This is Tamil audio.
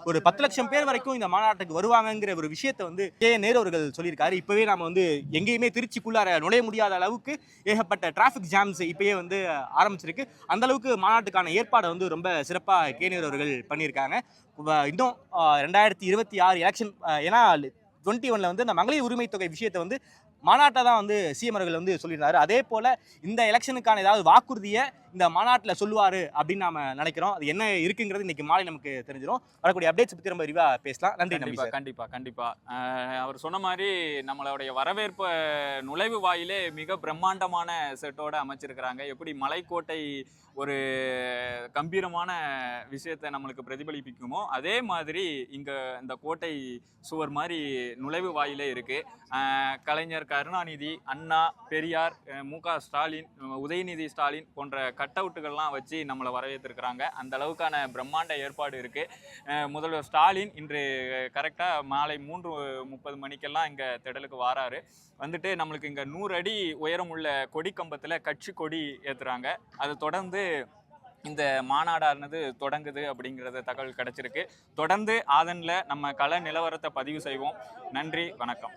ஒரு 10 லட்சம் பேர் வரைக்கும் இந்த மாநாட்டுக்கு வருவாங்கங்கிற ஒரு விஷயத்தை வந்து நேரு அவர்கள் சொல்லியிருக்காரு. இப்பவே நாம வந்து எங்கேயுமே திருச்சிக்குள்ளார நுழைய முடியாத அளவுக்கு ஏகப்பட்ட டிராபிக் ஜாம்ஸ் இப்பயே வந்து ஆரம்பிச்சிருக்கு. அந்த அளவுக்கு மாநாட்டுக்கான ஏற்பாடை வந்து ரொம்ப சிறப்பா நேரு அவர்கள் பண்ணியிருக்காங்க. இன்னும் 2026 எலெக்ஷன், ஏன்னா 21ல வந்து அந்த மகளிர் உரிமை தொகை விஷயத்தை வந்து மாநாட்டை தான் வந்து சிஎம் அவர்கள் வந்து சொல்லியிருந்தாரு. அதே போல இந்த எலெக்ஷனுக்கான ஏதாவது வாக்குறுதியை இந்த மாநாட்டில் சொல்லுவாரு அப்படின்னு நாம நினைக்கிறோம். அது என்ன இருக்குங்கிறது இன்னைக்கு மாலை நமக்கு தெரிஞ்சிடும். வரக்கூடிய அப்டேட்ஸ் பத்தி ரொம்ப விரிவா பேசலாம். நன்றி. கண்டிப்பா அவர் சொன்ன மாதிரி நம்மளுடைய வரவேற்பு நுழைவு வாயிலே மிக பிரம்மாண்டமான செட்டோட அமைச்சிருக்கிறாங்க. எப்படி மலைக்கோட்டை ஒரு கம்பீரமான விஷயத்தை நம்மளுக்கு பிரதிபலிப்பிக்குமோ அதே மாதிரி இங்க இந்த கோட்டை சுவர் மாதிரி நுழைவு வாயிலே இருக்கு. கலைஞர் கருணாநிதி, அண்ணா, பெரியார், மு.க. ஸ்டாலின், உதயநிதி ஸ்டாலின் போன்ற கட் அவுட்டுகள்லாம் வச்சு நம்மளை வரவேற்றிருக்கிறாங்க. அந்த அளவுக்கான பிரம்மாண்ட ஏற்பாடு இருக்கு. முதல்வர் ஸ்டாலின் இன்று கரெக்டா மாலை 3:30 மணிக்கெல்லாம் இங்க திடலுக்கு வாராரு. வந்துட்டு நம்மளுக்கு இங்க 100 அடி உயரம் உள்ள கொடி கம்பத்துல கட்சி கொடி ஏத்துறாங்க. அதை தொடர்ந்து இந்த மாநாடானது தொடங்குது அப்படிங்கிறத தகவல் கிடைச்சிருக்கு. தொடர்ந்து ஆதன்ல நம்ம கள நிலவரத்தை பதிவு செய்வோம். நன்றி, வணக்கம்.